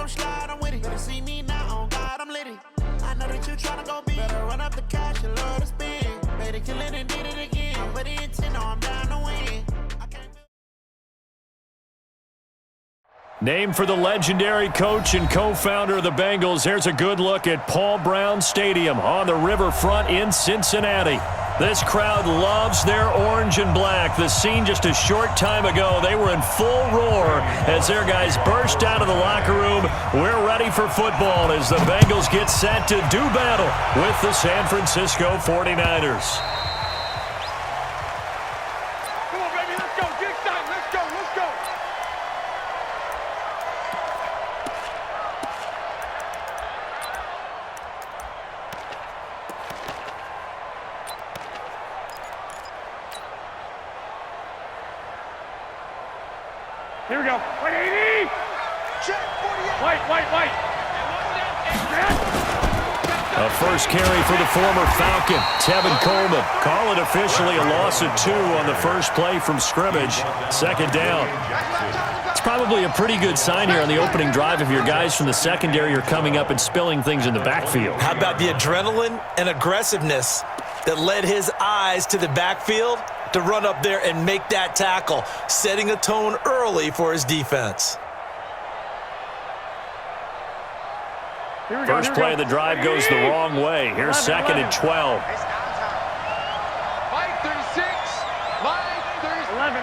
gon' slide, I'm with it. Better see me now, on God, I'm litty. I know that you tryna go big. Better run up the cash, you love to spend. Better kill it and did it again. I put it in 10, no, I'm down to win. Named for the legendary coach and co-founder of the Bengals, here's a good look at Paul Brown Stadium on the riverfront in Cincinnati. This crowd loves their orange and black. The scene just a short time ago, they were in full roar as their guys burst out of the locker room. We're ready for football as the Bengals get set to do battle with the San Francisco 49ers. Here we go. White 80! Check 48! White! A first carry for the former Falcon, Tevin Coleman. Call it officially a loss of 2 on the first play from scrimmage. Second down. It's probably a pretty good sign here on the opening drive if your guys from the secondary are coming up and spilling things in the backfield. How about the adrenaline and aggressiveness that led his eyes to the backfield to run up there and make that tackle, setting a tone early for his defense. First play of the drive goes the wrong way. Here's 2nd and 12. Mike 36. Mike 36. 11.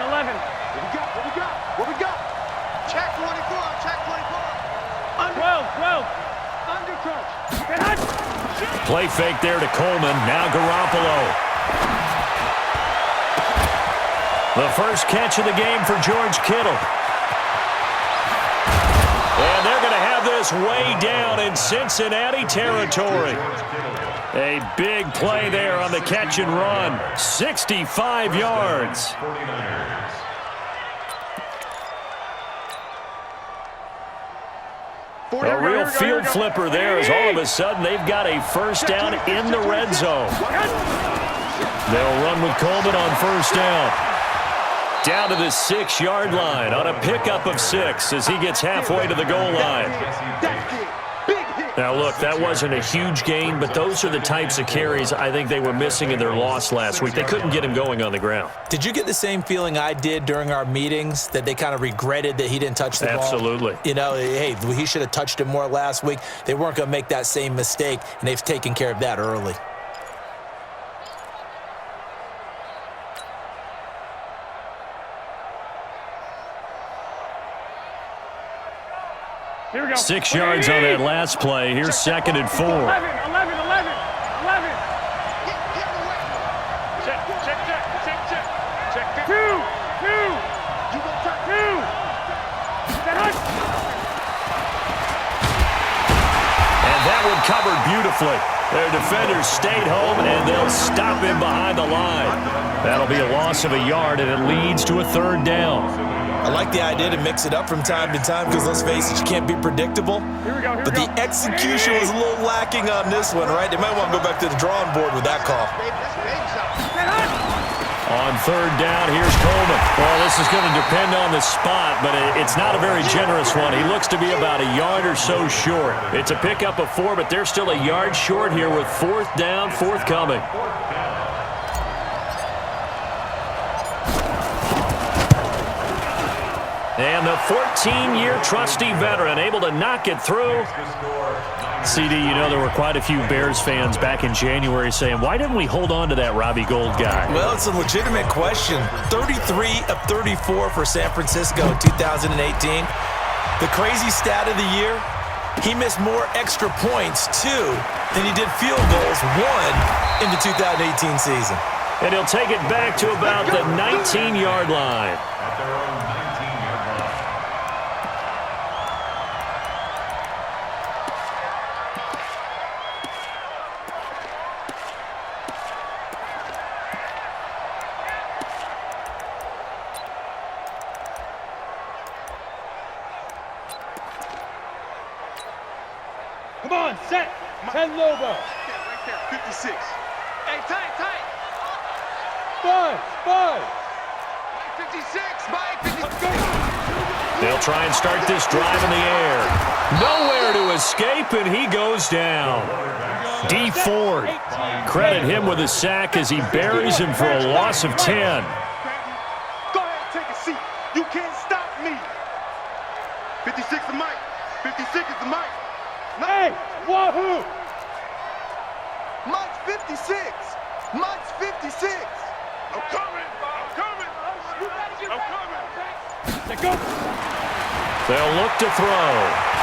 What we got? Check 24. Under 12. Under crunch. Play fake there to Coleman. Now Garoppolo. The first catch of the game for George Kittle. And they're going to have this way down in Cincinnati territory. A big play there on the catch and run. 65 yards. A real field flipper there as all of a sudden they've got a first down in the red zone. They'll run with Coleman on first down. Down to the 6-yard line on a pickup of 6 as he gets halfway to the goal line. Now, look, that wasn't a huge gain, but those are the types of carries I think they were missing in their loss last week. They couldn't get him going on the ground. Did you get the same feeling I did during our meetings, that they kind of regretted that he didn't touch the ball? Absolutely. You know, hey, he should have touched it more last week. They weren't going to make that same mistake, and they've taken care of that early. Here we go. 6 yards on that last play. Here's 2nd and 4. 11. Check. 2. And that one covered beautifully. Their defenders stayed home, and they'll stop him behind the line. That'll be a loss of a yard, and it leads to a 3rd down. I like the idea to mix it up from time to time because, let's face it, you can't be predictable. But the execution was a little lacking on this one, right? They might want to go back to the drawing board with that call. On 3rd down, here's Coleman. Well, this is going to depend on the spot, but it's not a very generous one. He looks to be about a yard or so short. It's a pickup of 4, but they're still a yard short here with 4th down, forthcoming. And the 14-year trusty veteran able to knock it through. CD, you know there were quite a few Bears fans back in January saying, why didn't we hold on to that Robbie Gould guy? Well, it's a legitimate question. 33 of 34 for San Francisco in 2018. The crazy stat of the year, he missed more extra points, 2, than he did field goals, 1, in the 2018 season. And he'll take it back to about the 19-yard line. Come on, set. 10 Lobo. Right there, 56. Hey, tight. 5. 56, Mike. 56. They'll try and start this drive in the air. Nowhere to escape, and he goes down. D Ford. Credit him with a sack as he buries him for a loss of 10. Go ahead, take a seat. You can't stop me. 56 is Mike. 56 is the Mike. Hey, wahoo! Mike's 56. Mike's 56. I'm coming. I'm coming. I'm coming. Let go. They'll look to throw.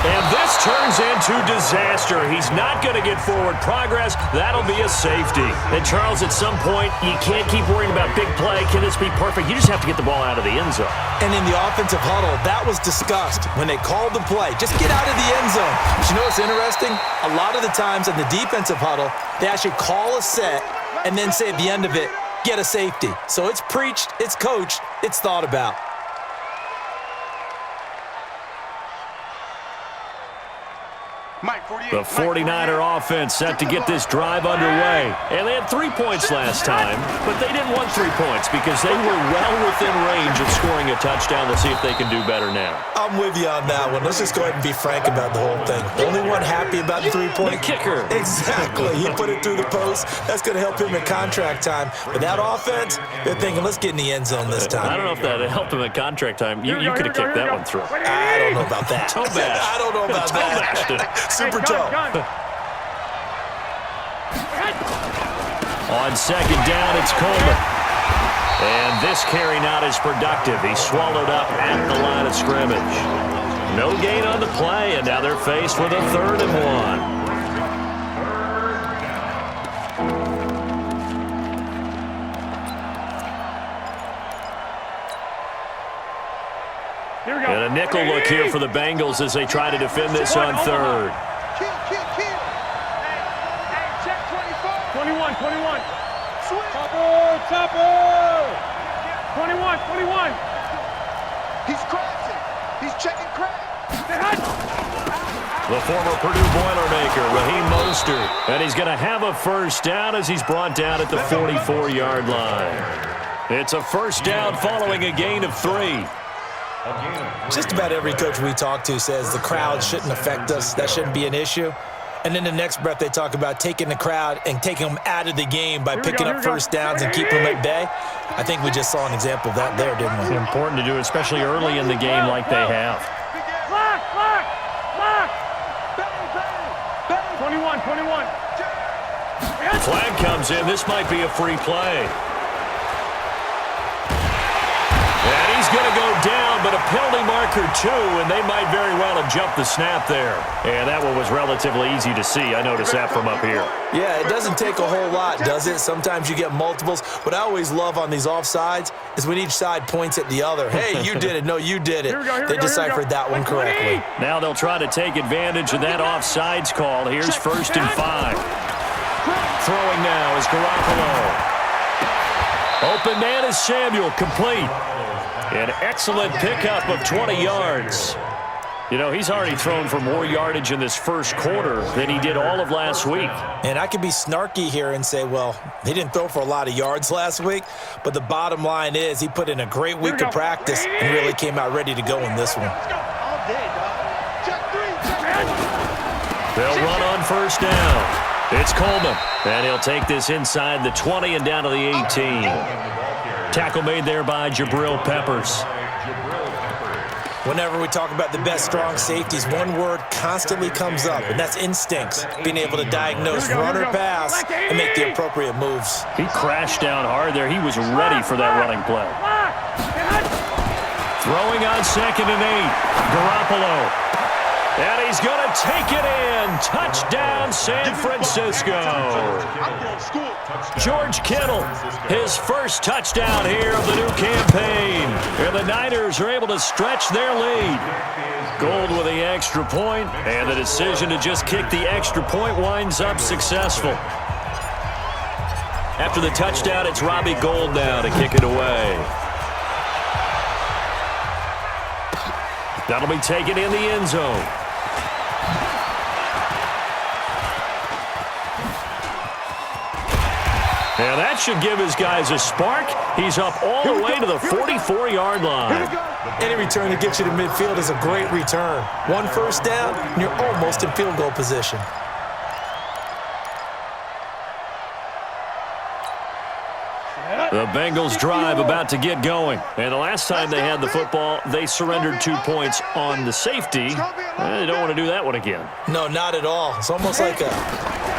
And this turns into disaster. He's not going to get forward progress. That'll be a safety. And, Charles, at some point, you can't keep worrying about big play. Can this be perfect? You just have to get the ball out of the end zone. And in the offensive huddle, that was discussed when they called the play. Just get out of the end zone. But you know what's interesting? A lot of the times in the defensive huddle, they actually call a set and then say at the end of it, get a safety. So it's preached, it's coached, it's thought about. The 49er offense set to get this drive underway. And they had 3 points last time, but they didn't want 3 points because they were well within range of scoring a touchdown. Let's see if they can do better now. I'm with you on that one. Let's just go ahead and be frank about the whole thing. The only one happy about the 3-point? The kicker. Exactly. He put it through the post. That's going to help him at contract time. But that offense, they're thinking, let's get in the end zone this time. I don't know if that helped him at contract time. You could have kicked that one through. I don't know about that. Toe bash. I don't know about that. Super toe. On second down, it's Coleman. And this carry not as productive. He's swallowed up at the line of scrimmage. No gain on the play, and now they're faced with a 3rd and 1. And a nickel look here for the Bengals as they try to defend this on 3rd. 21. Topper. 21. He's crashing. He's checking crack. The former Purdue Boilermaker, Raheem Mostert. And he's going to have a first down as he's brought down at the 44-yard line. It's a first down following a gain of 3. Just about every coach we talk to says the crowd shouldn't affect us. That shouldn't be an issue. And then the next breath they talk about taking the crowd and taking them out of the game by picking up first downs and keeping them at bay. I think we just saw an example of that there, didn't we? It's important to do, especially early in the game like they have. 21. Flag comes in. This might be a free play. And he's going to go down, but a penalty marker too, and they might very well have jumped the snap there. And that one was relatively easy to see. I noticed that from up here. Yeah, it doesn't take a whole lot, does it? Sometimes you get multiples. What I always love on these offsides is when each side points at the other. Hey, you did it. No, you did it. They deciphered that one correctly. Now they'll try to take advantage of that offsides call. Here's 1st and 5. Throwing now is Garoppolo. Open man is Samuel, complete. An excellent pickup of 20 yards. You know, he's already thrown for more yardage in this first quarter than he did all of last week. And I could be snarky here and say, well, he didn't throw for a lot of yards last week, but the bottom line is he put in a great week of practice and really came out ready to go in this one. They'll run on first down. It's Coleman, and he'll take this inside the 20 and down to the 18. Tackle made there by Jabril Peppers. Whenever we talk about the best strong safeties, one word constantly comes up, and that's instincts. Being able to diagnose run or pass and make the appropriate moves. He crashed down hard there. He was ready for that running play. Throwing on 2nd and 8. Garoppolo. And he's going to take it in. Touchdown, San Francisco. George Kittle, his first touchdown here of the new campaign. And the Niners are able to stretch their lead. Gold with the extra point, and the decision to just kick the extra point winds up successful. After the touchdown, it's Robbie Gould now to kick it away. That'll be taken in the end zone. And that should give his guys a spark. He's up all the way to the 44-yard line. Any return that gets you to midfield is a great return. One first down, and you're almost in field goal position. The Bengals drive about to get going. And the last time they had the football, they surrendered 2 points on the safety. They don't want to do that one again. No, not at all. It's almost like a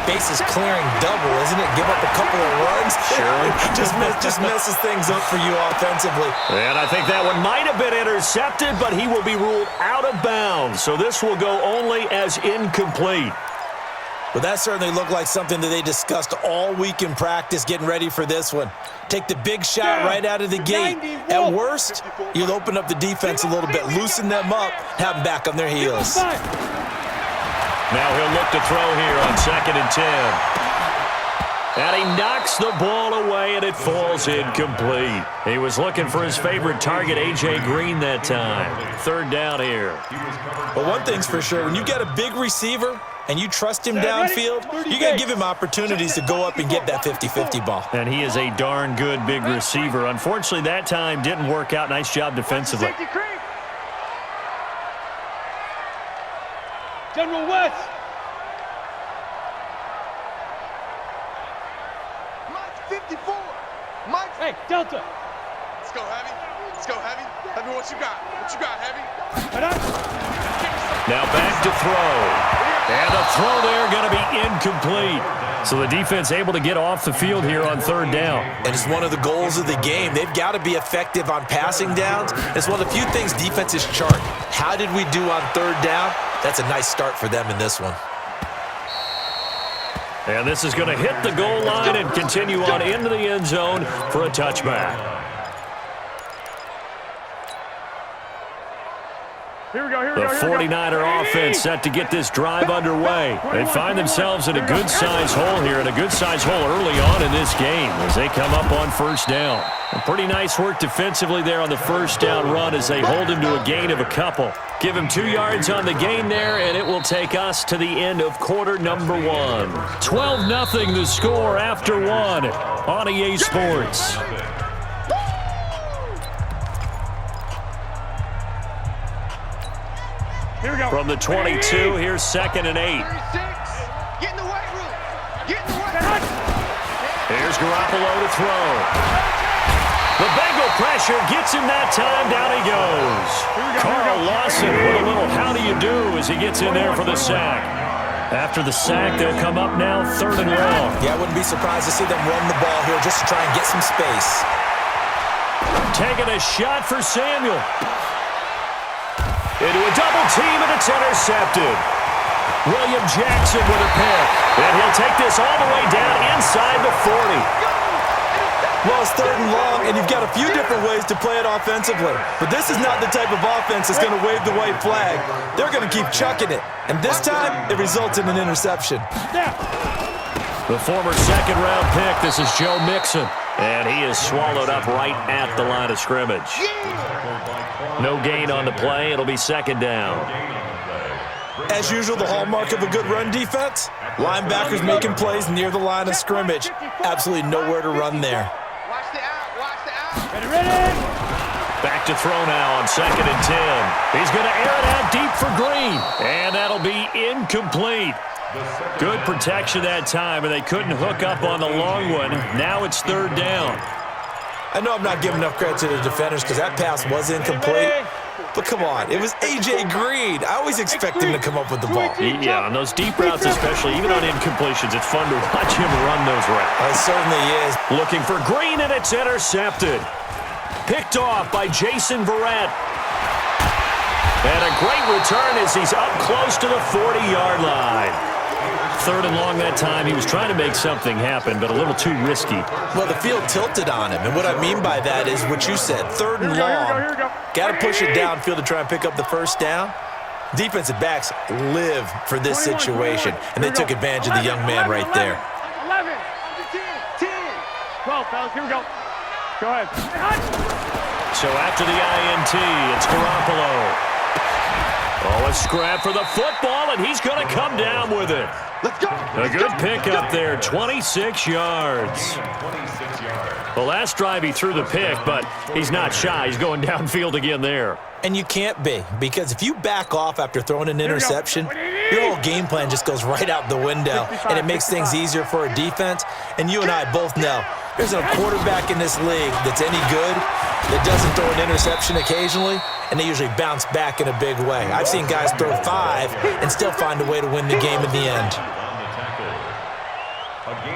bases clearing double, isn't it? Give up a couple of runs. Sure. just messes things up for you offensively. And I think that one might have been intercepted, but he will be ruled out of bounds. So this will go only as incomplete. But that certainly looked like something that they discussed all week in practice getting ready for this one. Take the big shot right out of the gate. At worst, you'll open up the defense a little bit, loosen them up, have them back on their heels. Now he'll look to throw here on 2nd and 10. And he knocks the ball away, and it falls incomplete. He was looking for his favorite target, A.J. Green, that time. 3rd down here. But one thing's for sure, when you got a big receiver and you trust him downfield, you got to give him opportunities to go up and get that 50-50 ball. And he is a darn good big receiver. Unfortunately, that time didn't work out. Nice job defensively. General West. Mike 54. Mike. Hey, Delta. Let's go, Heavy. Let's go, Heavy. Heavy, what you got? What you got, Heavy? Now back to throw. And the throw there going to be incomplete. So the defense able to get off the field here on 3rd down. And it's one of the goals of the game. They've got to be effective on passing downs. It's one of the few things defenses chart. How did we do on 3rd down? That's a nice start for them in this one. And this is going to hit the goal line and continue on into the end zone for a touchback. The 49er offense set to get this drive underway. They find themselves in a good-sized hole here, and a good-sized hole early on in this game as they come up on 1st down. A pretty nice work defensively there on the 1st down run as they hold him to a gain of a couple. Give him 2 yards on the gain there, and it will take us to the end of quarter number 1. 12-0 the score after 1 on EA Sports. From the 22, here's 2nd and 8. Get in the weight room. Get in the weight room. Here's Garoppolo to throw. The Bengal pressure gets him that time. Down he goes. Carl Lawson with a little how do you do as he gets in there for the sack. After the sack, they'll come up now 3rd and long. Yeah, I wouldn't be surprised to see them run the ball here just to try and get some space. Taking a shot for Samuel. Into a double team, and it's intercepted. William Jackson with a pick. And he'll take this all the way down inside the 40. Well, it's 3rd and long, and you've got a few different ways to play it offensively. But this is not the type of offense that's going to wave the white flag. They're going to keep chucking it. And this time, it results in an interception. The former 2nd-round pick, this is Joe Mixon. And he is swallowed up right at the line of scrimmage. No gain on the play. It'll be 2nd down. As usual, the hallmark of a good run defense, linebackers making plays near the line of scrimmage. Absolutely nowhere to run there. Watch the out. Watch the out. Ready. Back to throw now on 2nd and 10. He's going to air it out deep for Green. And that'll be incomplete. Good protection that time, and they couldn't hook up on the long one. Now it's 3rd down. I know I'm not giving enough credit to the defenders because that pass was incomplete. But come on, it was A.J. Green. I always expect him to come up with the ball. Yeah, on those deep routes especially, even on incompletions, it's fun to watch him run those routes. It certainly is. Looking for Green, and it's intercepted. Picked off by Jason Verrett. And a great return as he's up close to the 40-yard line. 3rd and long that time. He was trying to make something happen, but a little too risky. Well, the field tilted on him, and what I mean by that is what you said, 3rd and long. Got to push it downfield to try and pick up the 1st down. Defensive backs live for this situation, and they took advantage of the young man right there. 11, 10, 12, fellas, here we go. Go ahead. So after the INT, it's Garoppolo. Oh, a scrap for the football, and he's going to come down with it. Let's go. A good pickup there, 26 yards. The last drive he threw the pick, but he's not shy. He's going downfield again there. And you can't be, because if you back off after throwing an interception, your whole game plan just goes right out the window, and it makes things easier for a defense. And you and I both know there's a quarterback in this league that's any good that doesn't throw an interception occasionally, and they usually bounce back in a big way. I've seen guys throw 5 and still find a way to win the game in the end.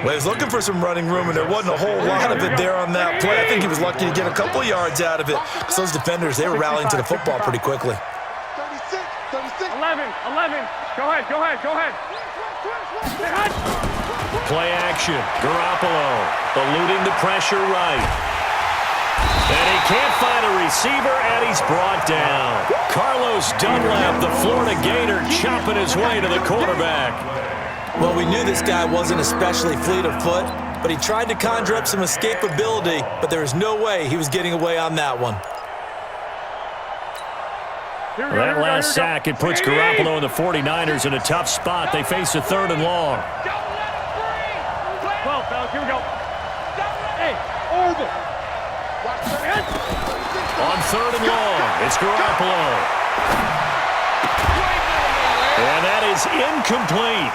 Well, he was looking for some running room, and there wasn't a whole lot of it there on that play. I think he was lucky to get a couple yards out of it. Because those defenders, they were rallying to the football pretty quickly. 36. 11. Go ahead. Play action. Garoppolo eluding the pressure right. And he can't find a receiver, and he's brought down. Carlos Dunlap, the Florida Gator, chopping his way to the quarterback. Well, we knew this guy wasn't especially fleet of foot, but he tried to conjure up some escapability, but there was no way he was getting away on that one. That last sack, it puts Garoppolo and the 49ers in a tough spot. They face a 3rd and long. 12, fellas, here we go. Hey, Orville. On 3rd and long, it's Garoppolo. And that is incomplete.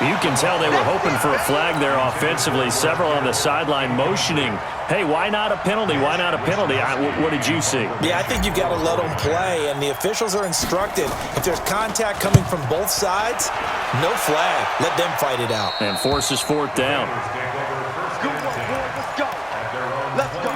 You can tell they were hoping for a flag there offensively. Several on the sideline motioning, hey, why not a penalty? Why not a penalty? What did you see? Yeah, I think you've got to let them play, and the officials are instructed. If there's contact coming from both sides, no flag. Let them fight it out. And forces 4th down. Good one, boy. Let's go.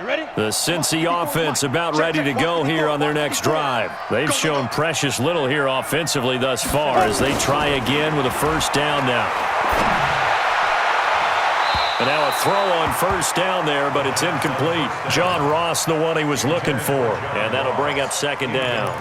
Ready? The Cincy offense about ready to go here on their next drive. They've shown precious little here offensively thus far as they try again with a 1st down now. And now a throw on 1st down there, but it's incomplete. John Ross, the one he was looking for. And that'll bring up 2nd down.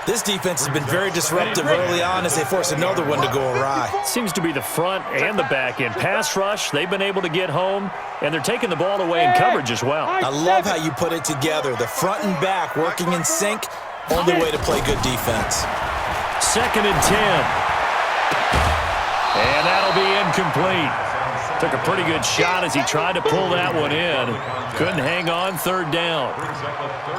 This defense has been very disruptive early on as they force another one to go awry. Seems to be the front and the back end. Pass rush, they've been able to get home, and they're taking the ball away in coverage as well. I love how you put it together. The front and back working in sync, only way to play good defense. 2nd and 10. And that'll be incomplete. Took a pretty good shot as he tried to pull that one in. Couldn't hang on, 3rd down.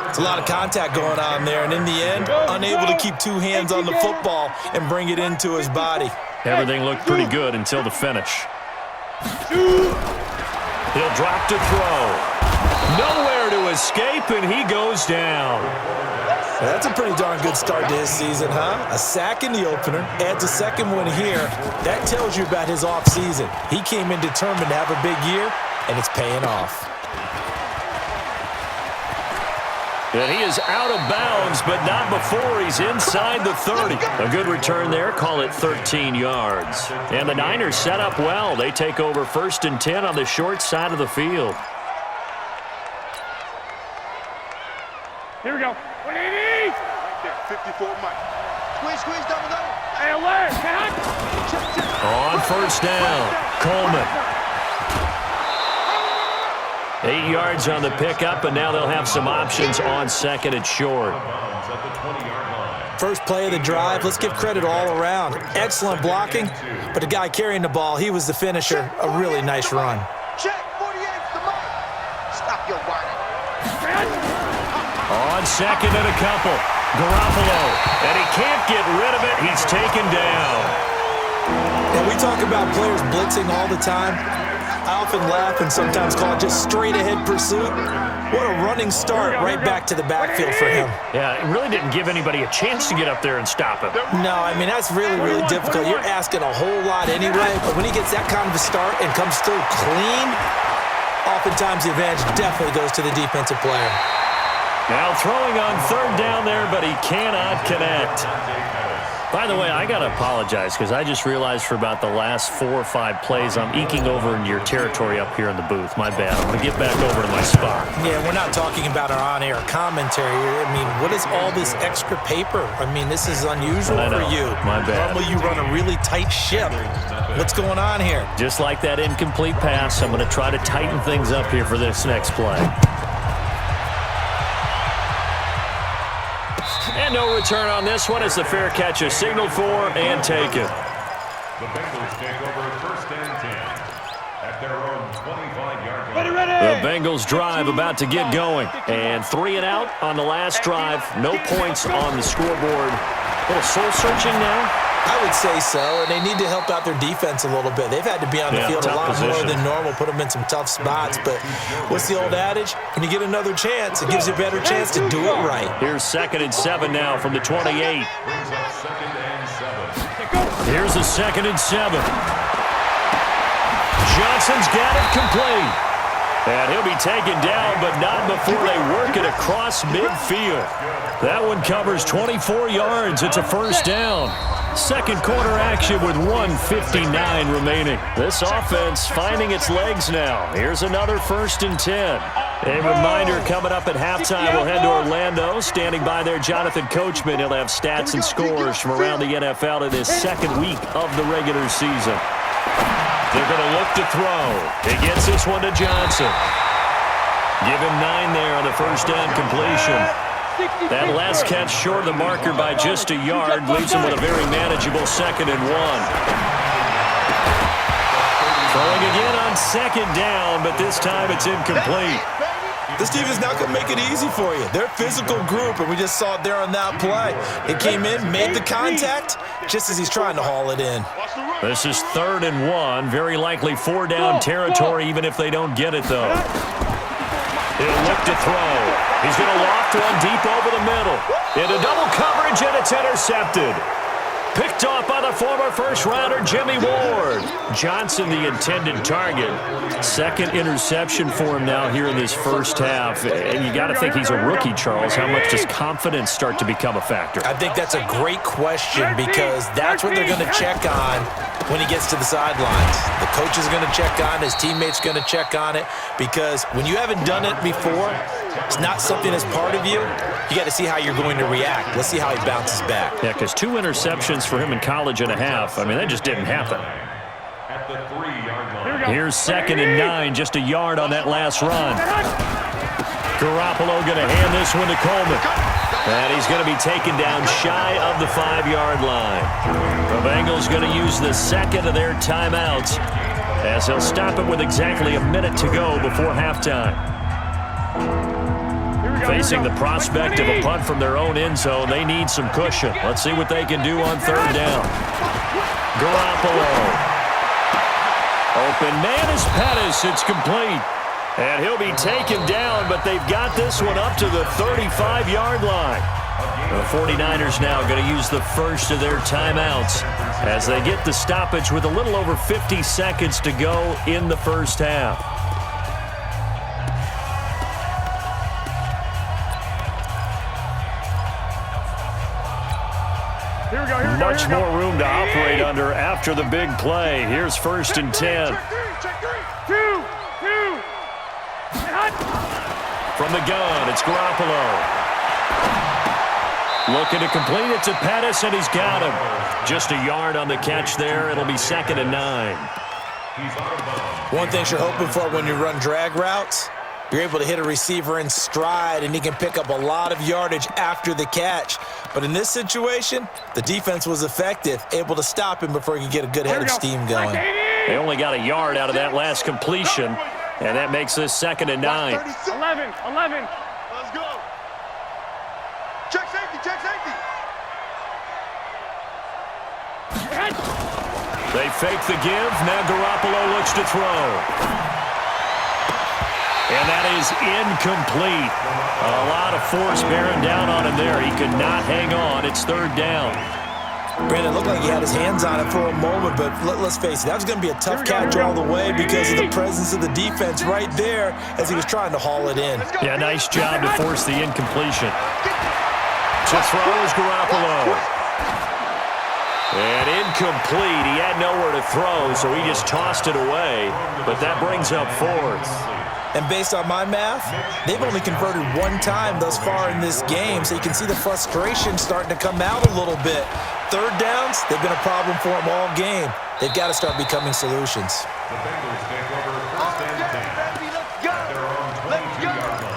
It's a lot of contact going on there, and in the end, unable to keep 2 hands on the football and bring it into his body. Everything looked pretty good until the finish. He'll drop to throw. Nowhere to escape, and he goes down. That's a pretty darn good start to his season, huh? A sack in the opener, adds a 2nd one here. That tells you about his offseason. He came in determined to have a big year, and it's paying off. And he is out of bounds, but not before he's inside the 30. A good return there, call it 13 yards. And the Niners set up well. They take over 1st and 10 on the short side of the field. Here we go. 180. 54 Mike. Squeeze down the middle. Hey, alert. On 1st down, Coleman. 8 yards on the pickup, and now they'll have some options on 2nd and short. First play of the drive, let's give credit all around. Excellent blocking, but the guy carrying the ball, he was the finisher. A really nice run. Check. 48's the mark. Stop your whining. On 2nd and a couple, Garoppolo, and he can't get rid of it. He's taken down. And we talk about players blitzing all the time. I often laugh and sometimes call it just straight-ahead pursuit. What a running start right back to the backfield for him. Yeah, it really didn't give anybody a chance to get up there and stop him. No, I mean, that's really, really difficult. You're asking a whole lot anyway, but when he gets that kind of a start and comes through clean, oftentimes the advantage definitely goes to the defensive player. Now throwing on 3rd down there, but he cannot connect. By the way, I got to apologize because I just realized for about the last 4 or 5 plays, I'm eking over into your territory up here in the booth. My bad. I'm going to get back over to my spot. Yeah, we're not talking about our on-air commentary. I mean, what is all this extra paper? I mean, this is unusual for you. My bad. Normally you run a really tight ship. What's going on here? Just like that incomplete pass, I'm going to try to tighten things up here for this next play. And no return on this one as the fair catch is signaled for and taken. The Bengals take over first and 10 at their own 25-yard line. The Bengals drive about to get going. And 3 and out on the last drive. No points on the scoreboard. A little soul-searching now. I would say so, and they need to help out their defense a little bit. They've had to be on the field a lot more than normal, put them in some tough spots. But what's the old adage? When you get another chance, it gives you a better chance to do it right. Here's 2nd and 7 now from the 28. Here's a 2nd and 7. Johnson's got it complete. And he'll be taken down, but not before they work it across midfield. That one covers 24 yards. It's a first down. Second quarter action with 1:59 remaining. This offense finding its legs now. Here's another 1st and 10. A reminder coming up at halftime, we'll head to Orlando. Standing by there, Jonathan Coachman. He'll have stats and scores from around the NFL in his 2nd week of the regular season. They're going to look to throw. He gets this one to Johnson. Give him 9 there on the first down completion. That last catch short of the marker by just a yard leaves him with a very manageable 2nd and 1. Throwing again on 2nd down, but this time it's incomplete. This team is not going to make it easy for you. They're a physical group, and we just saw it there on that play. It came in, made the contact, just as he's trying to haul it in. This is 3rd and 1. Very likely 4 down territory, even if they don't get it, though. He'll look to throw. He's going to loft one deep over the middle. Into double coverage, and it's intercepted. Picked off by the former first-rounder Jimmy Ward. Johnson, the intended target. 2nd interception for him now here in this first half. And you got to think he's a rookie, Charles. How much does confidence start to become a factor? I think that's a great question because that's what they're going to check on when he gets to the sidelines. The coach is going to check on, his teammates going to check on it, because when you haven't done it before, it's not something that's part of you. You got to see how you're going to react. Let's see how he bounces back. Yeah, because 2 interceptions for him in college and a half. I mean, that just didn't happen. At the 3-yard line. Here's 2nd and 9, just a yard on that last run. Garoppolo going to hand this one to Coleman. And he's going to be taken down shy of the 5-yard line. The Bengals going to use the 2nd of their timeouts as he'll stop it with exactly a minute to go before halftime. Facing the prospect of a punt from their own end zone, they need some cushion. Let's see what they can do on 3rd down. Garoppolo. Open man is Pettis. It's complete. And he'll be taken down, but they've got this one up to the 35-yard line. The 49ers now going to use the first of their timeouts as they get the stoppage with a little over 50 seconds to go in the first half. Much more room to operate under after the big play. Here's 1st and 10. From the gun, it's Garoppolo. Looking to complete it to Pettis, and he's got him. Just a yard on the catch there. It'll be 2nd and 9. One thing you're hoping for when you run drag routes, you're able to hit a receiver in stride, and he can pick up a lot of yardage after the catch. But in this situation, the defense was effective, able to stop him before he could get a good head of steam going. They only got a yard out of that last completion, and that makes this 2nd and 9. 11. Let's go. Check safety, check safety. They fake the give. Now Garoppolo looks to throw. And that is incomplete. A lot of force bearing down on him there. He could not hang on. It's 3rd down. Brandon, it looked like he had his hands on it for a moment, but let's face it, that was going to be a tough catch all the way because of the presence of the defense right there as he was trying to haul it in. Yeah, nice job to force the incompletion. To throw is Garoppolo. incomplete. He had nowhere to throw, so he just tossed it away. But that brings up fourth. And based on my math, they've only converted one time thus far in this game, so you can see the frustration starting to come out a little bit. Third downs, they've been a problem for them all game. They've got to start becoming solutions. The Bengals take over first and 10 at their own 22-yard line.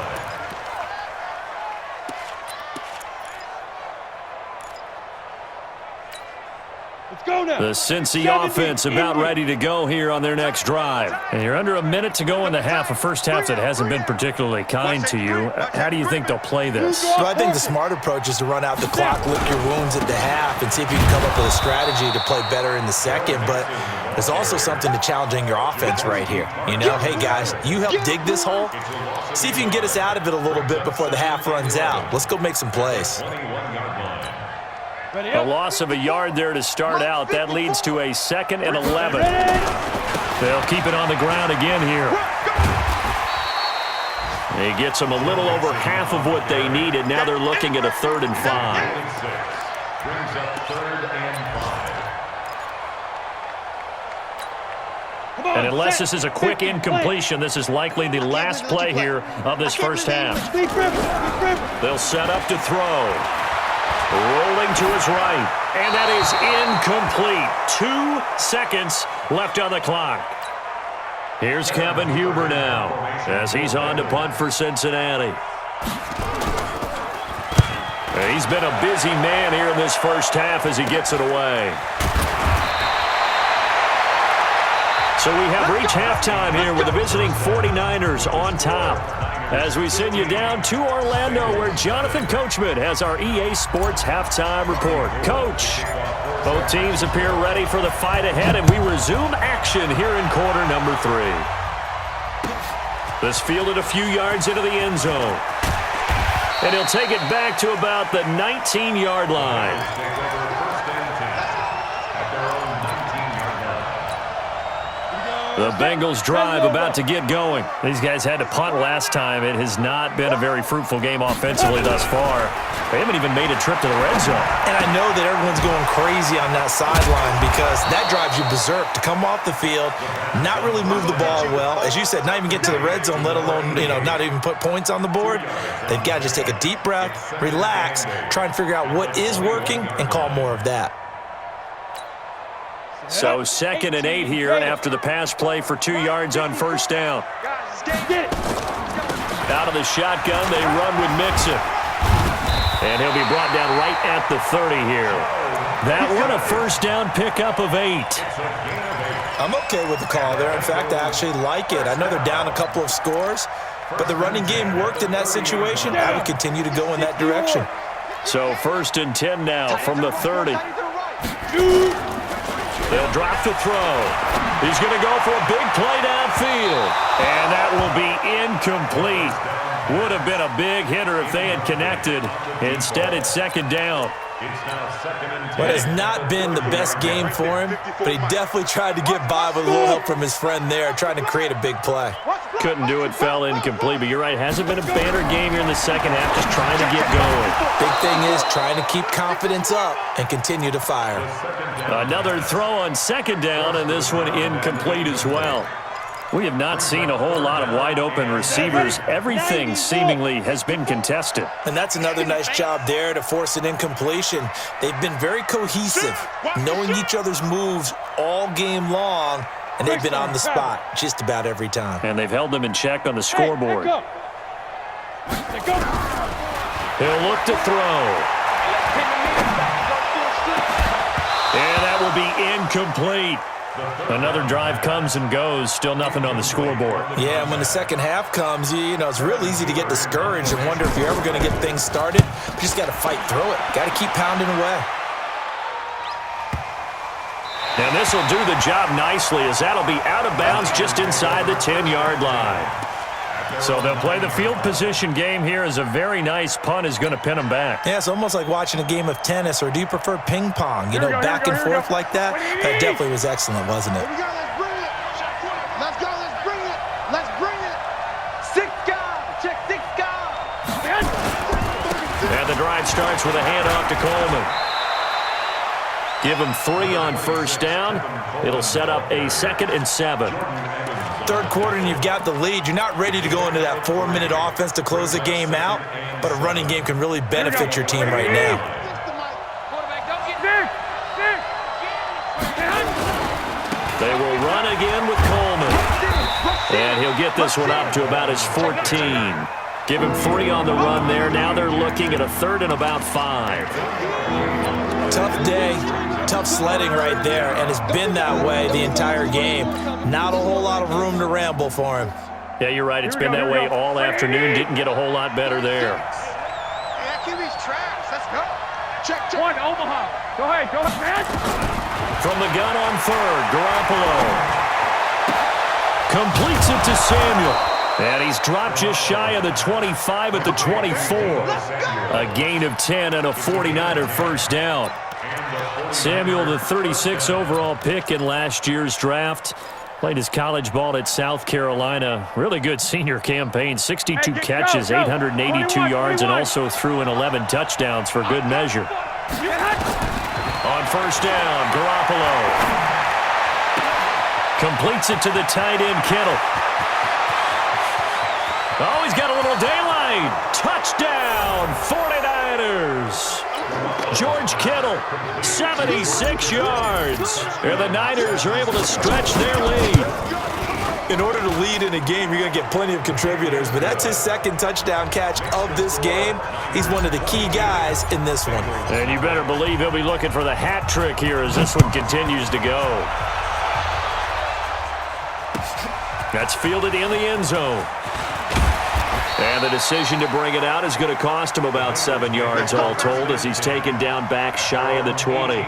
Let's go now. The Cincy offense about ready to go here on their next drive. And you're under a minute to go in the half, a first half that hasn't been particularly kind to you. How do you think they'll play this? Well, I think the smart approach is to run out the clock, lick your wounds at the half, and see if you can come up with a strategy to play better in the second. But there's also something to challenging your offense right here. You know, hey, guys, you help dig this hole. See if you can get us out of it a little bit before the half runs out. Let's go make some plays. 21-yard line. A loss of a yard there to start out. That leads to a 2nd and 11. They'll keep it on the ground again here. He gets them a little over half of what they needed. Now they're looking at a 3rd and 5. Brings up 3rd and 5. And unless this is a quick incompletion, this is likely the last play here of this first half. They'll set up to throw. Rolling to his right, and that is incomplete. 2 seconds left on the clock. Here's Kevin Huber now, as he's on to punt for Cincinnati. He's been a busy man here in this first half as he gets it away. So we have reached halftime here with the visiting 49ers on top. As we send you down to Orlando, where Jonathan Coachman has our EA Sports Halftime Report. Coach, both teams appear ready for the fight ahead, and we resume action here in quarter number 3. This fielded a few yards into the end zone. And he'll take it back to about the 19-yard line. Take over first and 10 at their own 19-yard line. The Bengals drive about to get going. These guys had to punt last time. It has not been a very fruitful game offensively thus far. They haven't even made a trip to the red zone. And I know that everyone's going crazy on that sideline because that drives you berserk to come off the field, not really move the ball well. As you said, not even get to the red zone, let alone, not even put points on the board. They've got to just take a deep breath, relax, try and figure out what is working, and call more of that. So 2nd and 8 here after the pass play for 2 yards on first down. Out of the shotgun, they run with Mixon. And he'll be brought down right at the 30 here. That one a first down pickup of 8. I'm okay with the call there. In fact, I actually like it. I know they're down a couple of scores, but the running game worked in that situation. I would continue to go in that direction. So 1st and 10 now from the 30. They'll drop the throw. He's going to go for a big play downfield. And that will be incomplete. Would have been a big hitter if they had connected. Instead, it's 2nd down. It's now 2nd and 10. But it's not been the best game for him, but he definitely tried to get by with a little help from his friend there, trying to create a big play. Couldn't do it, fell incomplete. But you're right, hasn't been a banner game here in the second half, just trying to get going. Big thing is trying to keep confidence up and continue to fire. Another throw on 2nd down, and this one incomplete as well. We have not seen a whole lot of wide-open receivers. Everything seemingly has been contested. And that's another nice job there to force an incompletion. They've been very cohesive, knowing each other's moves all game long, and they've been on the spot just about every time. And they've held them in check on the scoreboard. He'll look to throw. And that will be incomplete. Another drive comes and goes, still nothing on the scoreboard. Yeah, and when the second half comes, it's real easy to get discouraged and wonder if you're ever going to get things started. You just got to fight through it. Got to keep pounding away. And this will do the job nicely, as that'll be out of bounds just inside the 10-yard line. So they'll play the field position game here, as a very nice punt is going to pin them back. Yeah, it's almost like watching a game of tennis, or do you prefer ping pong? Back and forth like that? That definitely was excellent, wasn't it? Let's bring it. Let's go. Let's bring it. Let's bring it. 6 guys. Check 6 guys. And the drive starts with a handoff to Coleman. Give him 3 on first down. It'll set up a 2nd and 7. Third quarter and you've got the lead. You're not ready to go into that 4-minute offense to close the game out, but a running game can really benefit your team right now. They will run again with Coleman. And he'll get this one up to about his 14. Give him 3 on the run there. Now they're looking at a 3rd and about 5. Tough day, tough sledding right there, and it's been that way the entire game. Not a whole lot of room to ramble for him. Yeah, you're right. It's been that way all afternoon. Didn't get a whole lot better there. Yeah, QB's trash. Let's go. Check. One, Omaha. Go ahead, man. From the gun on 3rd, Garoppolo completes it to Samuel. And he's dropped just shy of the 25 at the 24. A gain of 10 and a 49er first down. Samuel, the 36 overall pick in last year's draft. Played his college ball at South Carolina. Really good senior campaign. 62 catches, 882 yards, and also threw in 11 touchdowns for good measure. On first down, Garoppolo completes it to the tight end, Kittle. Oh, he's got a little daylight. Touchdown, 49ers. George Kittle, 76 yards. And the Niners are able to stretch their lead. In order to lead in a game, you're going to get plenty of contributors, but that's his 2nd touchdown catch of this game. He's one of the key guys in this one. And you better believe he'll be looking for the hat trick here as this one continues to go. That's fielded in the end zone. And the decision to bring it out is going to cost him about 7 yards all told as he's taken down back shy of the 20.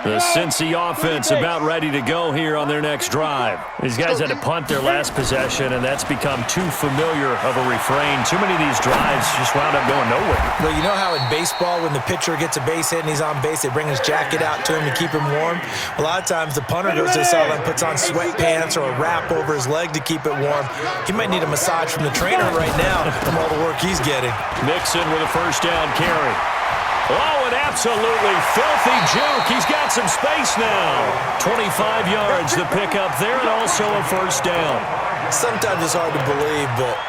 The Cincy offense about ready to go here on their next drive. These guys had to punt their last possession, and that's become too familiar of a refrain. Too many of these drives just wound up going nowhere. Well, you know how in baseball, when the pitcher gets a base hit and he's on base, they bring his jacket out to him to keep him warm? A lot of times the punter goes to the sideline, puts on sweatpants or a wrap over his leg to keep it warm. He might need a massage from the trainer right now from all the work he's getting. Mixon with a first down carry. Oh, an absolutely filthy juke. He's got some space now. 25 yards the pickup there, and also a first down. Sometimes it's hard to believe, but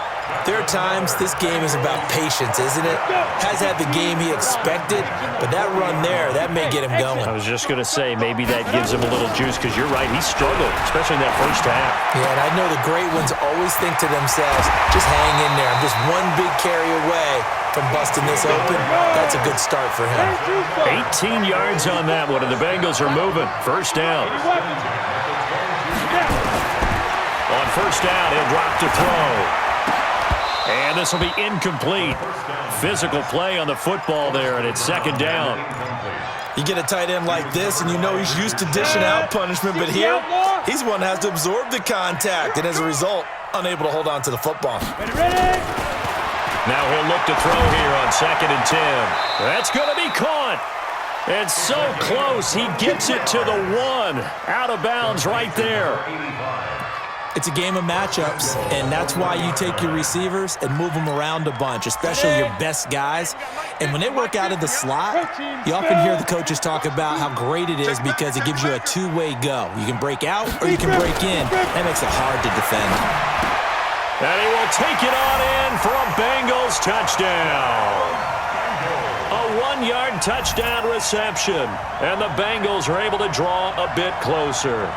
there are times this game is about patience, isn't it? Has had the game he expected, but that run there, that may get him going. I was just going to say, maybe that gives him a little juice, because you're right, he struggled, especially in that first half. Yeah, and I know the great ones always think to themselves, just hang in there. I'm just one big carry away from busting this open. That's a good start for him. 18 yards on that one, and the Bengals are moving. First down. On first down, he'll drop to throw. And this will be incomplete. Physical play on the football there, and it's 2nd down. You get a tight end like this, and you know he's used to dishing out punishment, but here, he's one that has to absorb the contact, and as a result, unable to hold on to the football. Now he'll look to throw here on 2nd and 10. That's going to be caught. And so close, he gets it to the 1. Out of bounds right there. It's a game of matchups, and that's why you take your receivers and move them around a bunch, especially your best guys. And when they work out of the slot, you often hear the coaches talk about how great it is because it gives you a two-way go. You can break out or you can break in. That makes it hard to defend. And he will take it on in for a Bengals touchdown. A 1-yard touchdown reception. And the Bengals are able to draw a bit closer.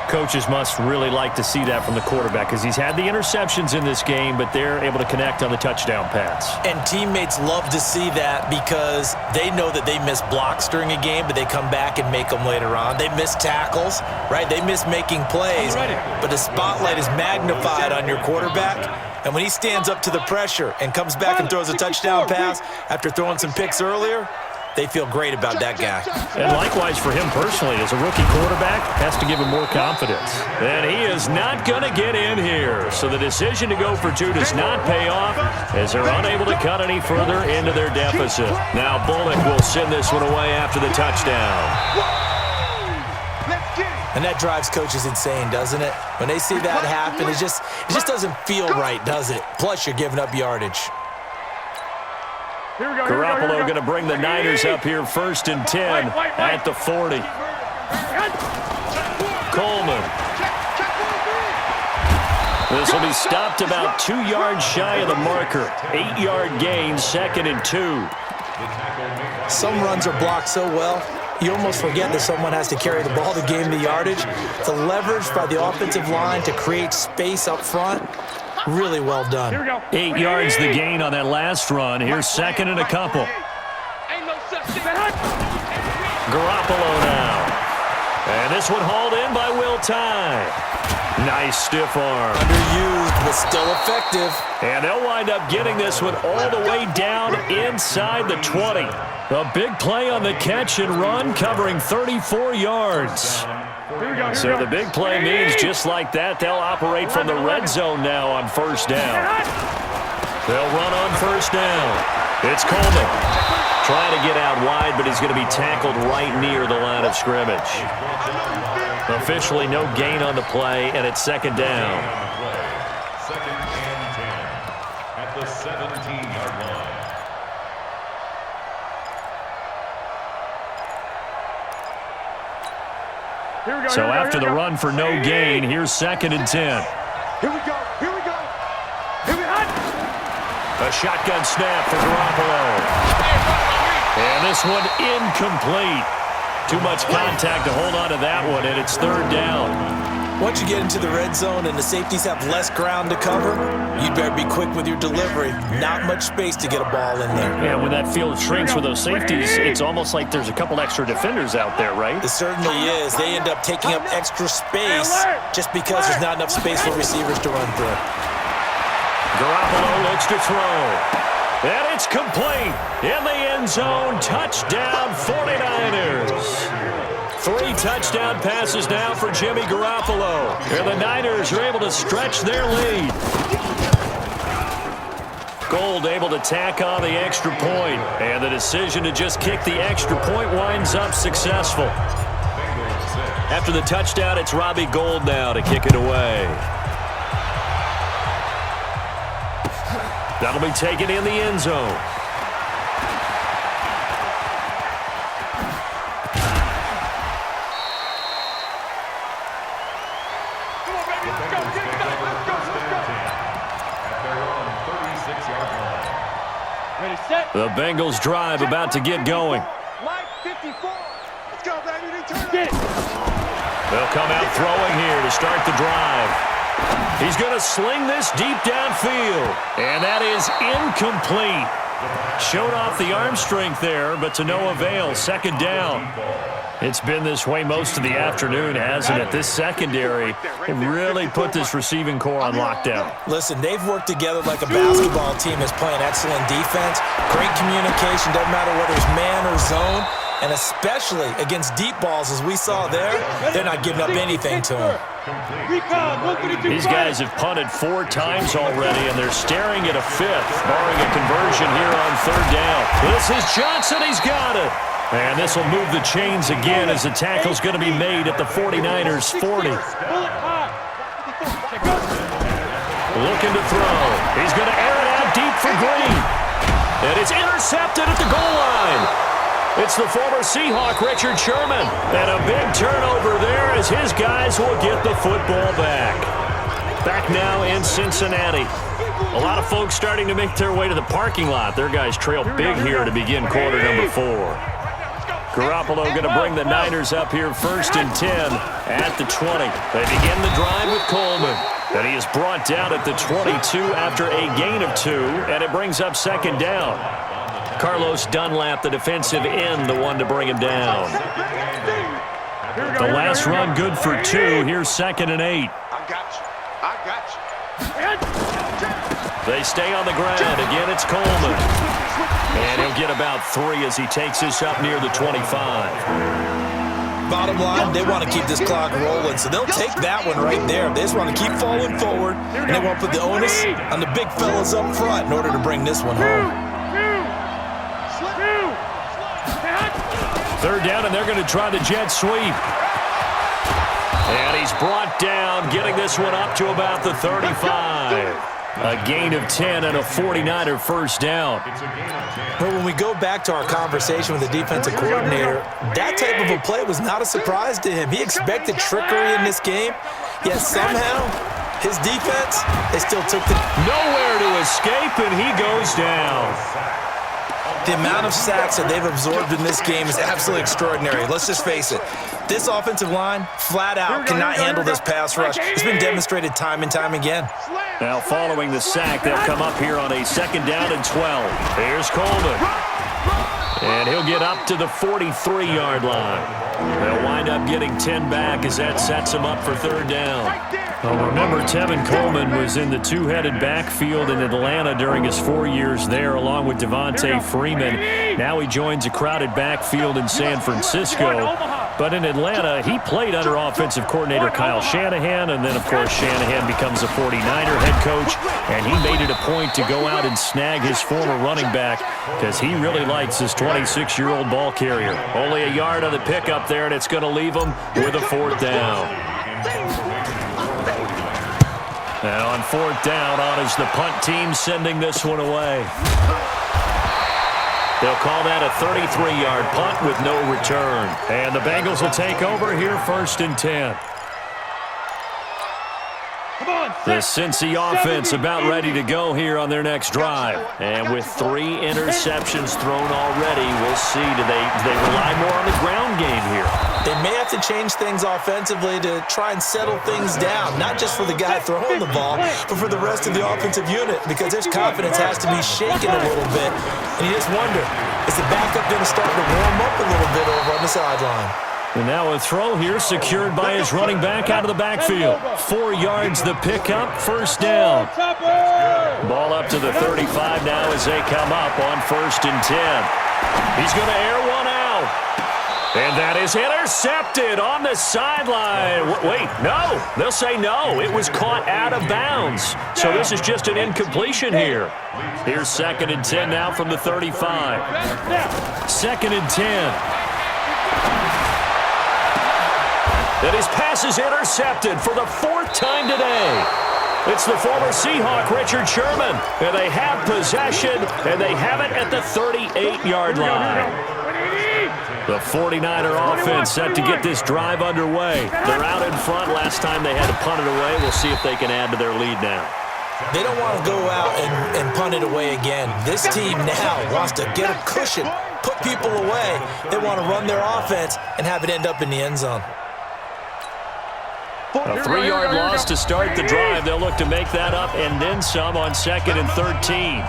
Coaches must really like to see that from the quarterback because he's had the interceptions in this game, but they're able to connect on the touchdown pass. And teammates love to see that because they know that they miss blocks during a game, but they come back and make them later on. They miss tackles, right? They miss making plays, but the spotlight is magnified on your quarterback. And when he stands up to the pressure and comes back and throws a touchdown pass after throwing some picks earlier, they feel great about that guy. And likewise for him personally, as a rookie quarterback, has to give him more confidence. And he is not going to get in here. So the decision to go for 2 does not pay off as they're unable to cut any further into their deficit. Now Bullock will send this one away after the touchdown. Let's get it. And that drives coaches insane, doesn't it? When they see that happen, it just doesn't feel right, does it? Plus, you're giving up yardage. Garoppolo going to bring the Niners up here 1st and 10 at the 40. Coleman. This will be stopped about 2 yards shy of the marker. 8-yard gain, 2nd and 2. Some runs are blocked so well, you almost forget that someone has to carry the ball to gain the yardage. The leverage by the offensive line to create space up front, really well done. 8 yards the gain on that last run. Here's 2nd and a couple. Garoppolo now. And this one hauled in by Will Tye. Nice stiff arm. Underused, but still effective. And they'll wind up getting this one all the way down inside the 20. A big play on the catch and run, covering 34 yards. So the big play means just like that, they'll operate from the red zone now on 1st down. They'll run on 1st down. It's Coleman. Trying to get out wide, but he's going to be tackled right near the line of scrimmage. Officially no gain on the play, and it's 2nd down. 2nd and 10 at the 17-yard line. So after the run for no gain, here's 2nd and 10. Here we go. Here we go. Here we go. A shotgun snap for Garoppolo. And this one incomplete. Too much contact to hold on to that one, and it's 3rd down. Once you get into the red zone and the safeties have less ground to cover, you'd better be quick with your delivery. Not much space to get a ball in there. Yeah, when that field shrinks with those safeties, it's almost like there's a couple extra defenders out there, right? It certainly is. They end up taking up extra space just because there's not enough space for receivers to run through. Garoppolo looks to throw. And it's complete. In the end zone, touchdown 49ers. 3 touchdown passes now for Jimmy Garoppolo. And the Niners are able to stretch their lead. Gold able to tack on the extra point. And the decision to just kick the extra point winds up successful. After the touchdown, it's Robbie Gould now to kick it away. That'll be taken in the end zone. The Bengals drive about to get going. They'll come out throwing here to start the drive. He's going to sling this deep downfield. And that is incomplete. Showed off the arm strength there, but to no avail. 2nd down. It's been this way most of the afternoon, hasn't it? This secondary really put this receiving core on lockdown. Listen, they've worked together like a basketball team that's playing excellent defense. Great communication, doesn't matter whether it's man or zone. And especially against deep balls, as we saw there, they're not giving up anything to them. These guys have punted 4 times already, and they're staring at a 5th, barring a conversion here on 3rd down. This is Johnson. He's got it. And this will move the chains again as the tackle's going to be made at the 49ers' 40. Looking to throw. He's going to air it out deep for Green. And it's intercepted at the goal line. It's the former Seahawk, Richard Sherman. And a big turnover there as his guys will get the football back. Back now in Cincinnati. A lot of folks starting to make their way to the parking lot. Their guys trail big here to begin quarter number 4. Garoppolo going to bring the Niners up here 1st and 10 at the 20. They begin the drive with Coleman. And he is brought down at the 22 after a gain of 2. And it brings up 2nd down. Carlos Dunlap, the defensive end, the one to bring him down. The last run good for 2. Here's 2nd and 8. I got you. They stay on the ground. Again, it's Coleman. And he'll get about 3 as he takes this up near the 25. Bottom line, they want to keep this clock rolling, so they'll take that one right there. They just want to keep falling forward, and they want to put the onus on the big fellas up front in order to bring this one home. 3rd down, and they're going to try the jet sweep. And he's brought down, getting this one up to about the 35. A gain of 10 and a 49er first down. But when we go back to our conversation with the defensive coordinator, that type of a play was not a surprise to him. He expected trickery in this game, yet somehow his defense, they still took the... Nowhere to escape, and he goes down. The amount of sacks that they've absorbed in this game is absolutely extraordinary. Let's just face it. This offensive line, flat out, cannot handle this pass rush. It's been demonstrated time and time again. Now following the sack, they'll come up here on a 2nd down and 12. Here's Coleman. And he'll get up to the 43-yard line. They'll wind up getting 10 back as that sets him up for 3rd down. Well, remember, Tevin Coleman was in the two-headed backfield in Atlanta during his 4 years there, along with Devontae Freeman. Now he joins a crowded backfield in San Francisco. But in Atlanta, he played under offensive coordinator Kyle Shanahan, and then, of course, Shanahan becomes a 49er head coach, and he made it a point to go out and snag his former running back because he really likes his 26-year-old ball carrier. Only a yard on the pickup there, and it's going to leave him with a 4th down. And on 4th down, on is the punt team sending this one away. They'll call that a 33-yard punt with no return. And the Bengals will take over here 1st and 10. The Cincy offense about ready to go here on their next drive. And with 3 interceptions thrown already, we'll see. Do they rely more on the ground game here? They may have to change things offensively to try and settle things down, not just for the guy throwing the ball, but for the rest of the offensive unit, because their confidence has to be shaken a little bit. And you just wonder, is the backup going to start to warm up a little bit over on the sideline? And now a throw here secured by his running back out of the backfield. 4 yards the pickup, 1st down. Ball up to the 35 now as they come up on 1st and 10. He's going to air one out. And that is intercepted on the sideline. Wait, no. They'll say no. It was caught out of bounds. So this is just an incompletion here. Here's 2nd and 10 now from the 35. 2nd and 10. And his pass is intercepted for the 4th time today. It's the former Seahawk, Richard Sherman. And they have possession, and they have it at the 38-yard line. The 49er offense set to get this drive underway. They're out in front. Last time they had to punt it away. We'll see if they can add to their lead now. They don't want to go out and punt it away again. This team now wants to get a cushion, put people away. They want to run their offense and have it end up in the end zone. A 3-yard loss to start the drive. They'll look to make that up and then some on 2nd and 13.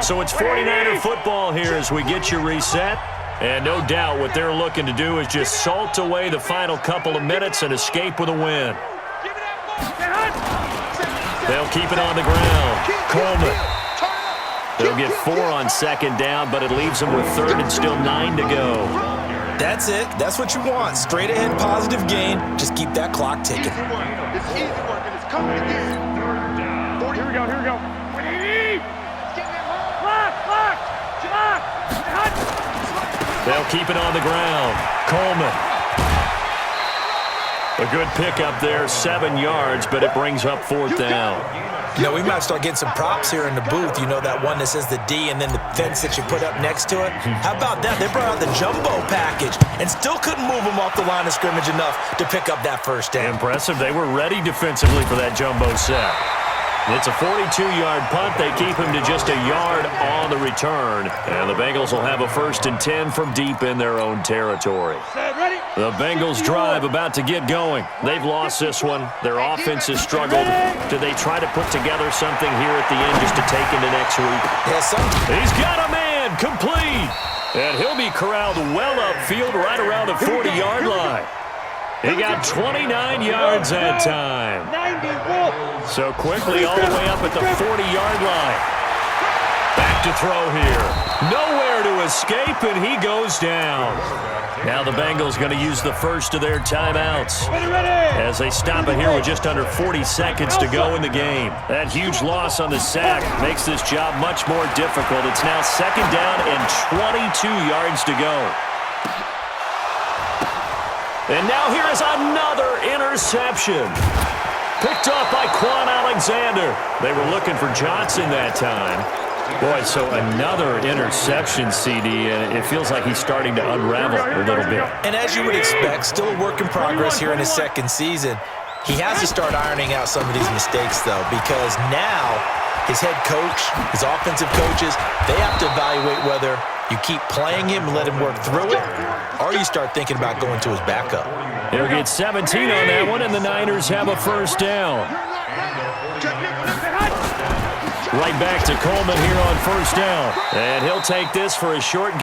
So it's 49er football here as we get you reset. And no doubt what they're looking to do is just salt away the final couple of minutes and escape with a win. They'll keep it on the ground. Coleman. They'll get 4 on 2nd down, but it leaves them with 3rd and still 9 to go. That's it. That's what you want. Straight ahead, positive gain. Just keep that clock ticking. It's easy work, and it's coming again. Here we go. They'll keep it on the ground. Coleman. A good pickup there, 7 yards, but it brings up 4th down. You know, we might start getting some props here in the booth. You know, that one that says the D and then the fence that you put up next to it? How about that? They brought out the jumbo package and still couldn't move them off the line of scrimmage enough to pick up that 1st down. Impressive. They were ready defensively for that jumbo set. It's a 42-yard punt. They keep him to just a yard on the return. And the Bengals will have a 1st and 10 from deep in their own territory. The Bengals drive about to get going. They've lost this one. Their offense has struggled. Do they try to put together something here at the end just to take into next week? Yes, sir. He's got a man complete. And he'll be corralled well upfield right around the 40-yard line. He got 29 yards that time. So quickly all the way up at the 40-yard line. Back to throw here. Nowhere to escape, and he goes down. Now the Bengals going to use the first of their timeouts as they stop it here with just under 40 seconds to go in the game. That huge loss on the sack makes this job much more difficult. It's now 2nd down and 22 yards to go. And now here is another interception. Picked off by Quan Alexander. They were looking for Johnson that time. Boy, so another interception, CD, and it feels like he's starting to unravel a little bit. And as you would expect, still a work in progress here in his second season. He has to start ironing out some of these mistakes, though, because now his head coach, his offensive coaches, they have to evaluate whether you keep playing him and let him work through it, or you start thinking about going to his backup. He'll get 17 on that one, and the Niners have a first down. Right back to Coleman here on first down. And he'll take this for a short